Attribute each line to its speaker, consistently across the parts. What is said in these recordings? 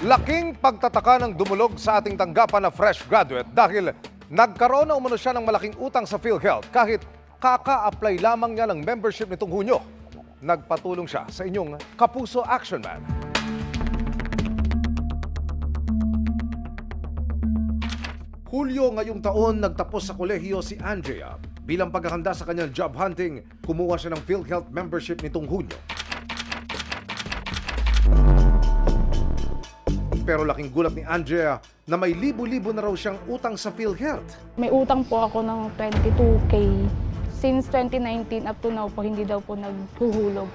Speaker 1: Laking pagtataka ng dumulog sa ating tanggapan na fresh graduate dahil nagkaroon na umano siya ng malaking utang sa PhilHealth kahit kaka-apply lamang niya ng membership nitong Hunyo. Nagpatulong siya sa inyong Kapuso Action Man. Hulyo ngayong taon nagtapos sa kolehiyo si Andrea. Bilang paghahanda sa kanyang job hunting, kumuha siya ng PhilHealth membership nitong Hunyo. Pero laking gulat ni Andrea na may libo-libo na raw siyang utang sa PhilHealth.
Speaker 2: May utang po ako ng 22K. Since 2019 up to now po, hindi daw po naghuhulog.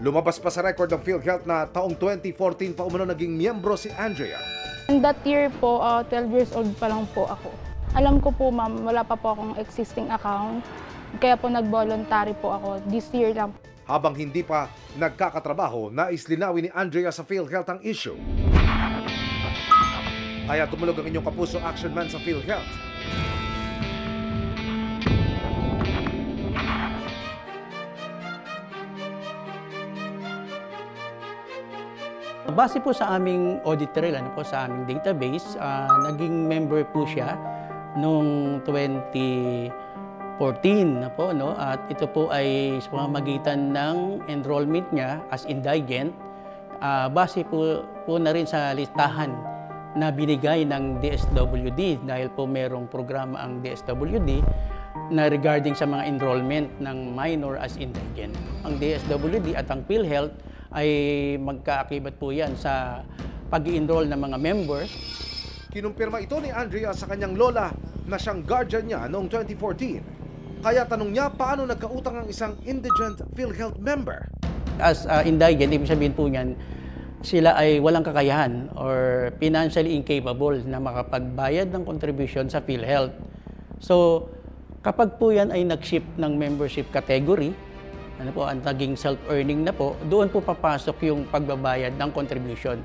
Speaker 1: Lumabas pa sa record ng PhilHealth na taong 2014 pa umano naging miyembro si Andrea.
Speaker 2: And that year po, 12 years old pa lang po ako. Alam ko po ma'am, wala pa po akong existing account. Kaya po nag-voluntary po ako this year lang.
Speaker 1: Habang hindi pa nagkakatrabaho, nais linawin ni Andrea sa PhilHealth ang issue. Kaya tumulog ang inyong Kapuso Action Man sa PhilHealth.
Speaker 3: Base po sa aming audit trail, sa aming database, naging member po siya noong 2014 at ito po ay sa pamamagitan ng enrollment niya as indigent. Base po na rin sa listahan na binigay ng DSWD dahil po merong programa ang DSWD na regarding sa mga enrollment ng minor as indigent. Ang DSWD at ang PhilHealth ay magkaakibat po yan sa pag-i-enroll ng mga member.
Speaker 1: Kinumpirma ito ni Andrea sa kanyang lola na siyang guardian niya noong 2014. Kaya tanong niya paano nagkautang ang isang indigent PhilHealth member.
Speaker 3: As indigent, ibig sabihin po niyan, sila ay walang kakayahan or financially incapable na makapagbayad ng contribution sa PhilHealth. So, kapag po yan ay nag-shift ng membership category, ang naging self-earning na po, doon po papasok yung pagbabayad ng contribution.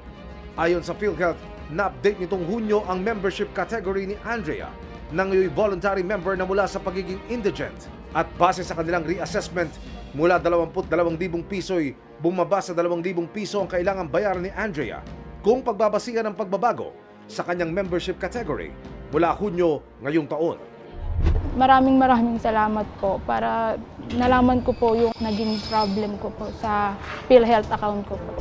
Speaker 1: Ayon sa PhilHealth, na-update nitong Hunyo ang membership category ni Andrea nang ngayon voluntary member na mula sa pagiging indigent. At base sa kanilang reassessment, mula 22,000 piso'y bumaba sa 2,000 piso ang kailangang bayaran ni Andrea kung pagbabasihan ng pagbabago sa kanyang membership category mula Hunyo ngayong taon.
Speaker 2: Maraming salamat po para nalaman ko po yung naging problem ko po sa PhilHealth account ko po.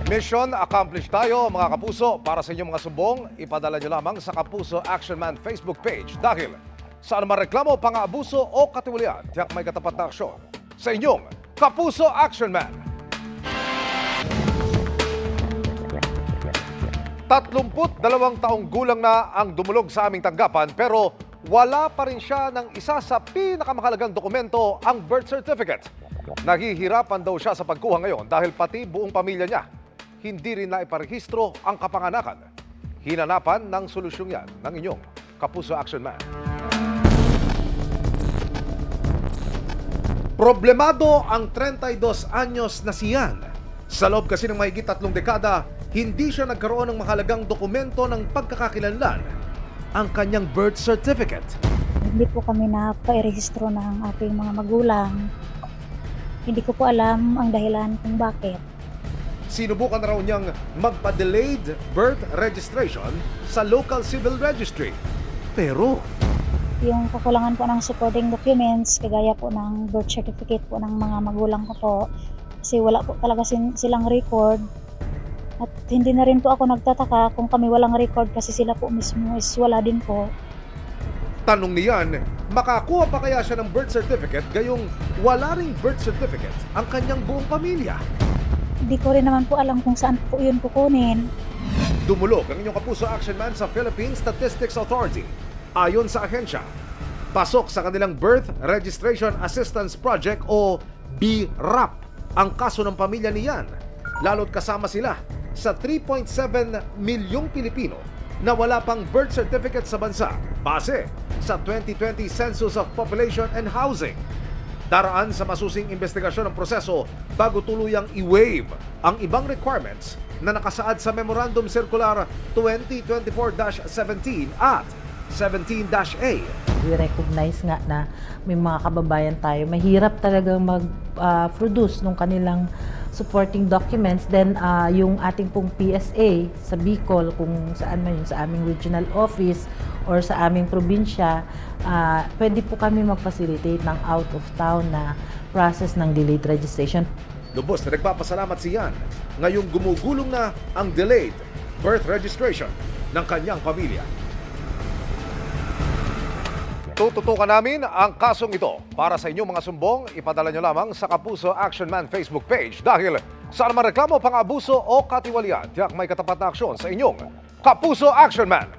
Speaker 1: Mission accomplished tayo mga kapuso. Para sa inyong mga sumbong, ipadala nyo lamang sa Kapuso Action Man Facebook page dahil sa anumang reklamo, pang-aabuso o katiwalian, tiyak may katapat na aksyon sa inyong Kapuso Action Man. 32 taong gulang na ang dumulog sa aming tanggapan pero wala pa rin siya ng isa sa pinakamahalagang dokumento, ang birth certificate. Naghihirapan daw siya sa pagkuha ngayon dahil pati buong pamilya niya hindi rin naiparehistro ang kapanganakan. Hinanapan ng solusyong yan ng inyong Kapuso Action Man. Problemado ang 32 anyos na si Yan. Sa loob kasi ng mahigit 3 dekada, hindi siya nagkaroon ng mahalagang dokumento ng pagkakakilanlan, ang kanyang birth certificate.
Speaker 4: Hindi po kami napairehistro ng aking mga magulang. Hindi ko po alam ang dahilan kung bakit.
Speaker 1: Sinubukan na raw niyang magpa-delayed birth registration sa local civil registry. Pero
Speaker 4: Yung kakulangan po ng supporting documents, kagaya po ng birth certificate po ng mga magulang ko po, kasi wala po talaga silang record. At hindi na rin po ako nagtataka kung kami walang record kasi sila po mismo is wala din po.
Speaker 1: tanong niyan, makakuha pa kaya siya ng birth certificate gayong wala ring birth certificate ang kanyang buong pamilya?
Speaker 4: Hindi ko rin naman po alam kung saan po yun kukunin.
Speaker 1: Dumulog ang inyong Kapuso Action Man sa Philippine Statistics Authority. Ayon sa ahensya, pasok sa kanilang Birth Registration Assistance Project o BRAP ang kaso ng pamilya ni Yan. Lalo't kasama sila sa 3.7 milyong Pilipino na wala pang birth certificate sa bansa base sa 2020 Census of Population and Housing. Daraan sa masusing investigasyon ng proseso bago tuluyang i-waive ang ibang requirements na nakasaad sa Memorandum Circular 2024-17 at 17-A.
Speaker 5: We recognize nga na may mga kababayan tayo, mahirap talagang mag-produce ng kanilang supporting documents, then yung ating pong PSA sa Bicol, kung saan man yun, sa aming regional office or sa aming probinsya, pwede po kami mag-facilitate ng out of town na process ng delayed registration.
Speaker 1: Lubos na nagpapasalamat si Yan ngayong gumugulong na ang delayed birth registration ng kanyang pamilya. Tututukan namin ang kasong ito. Para sa inyong mga sumbong, ipadala nyo lamang sa Kapuso Action Man Facebook page dahil sa naman reklamo, pang-abuso o katiwalian, tiyak may katapat na aksyon sa inyong Kapuso Action Man.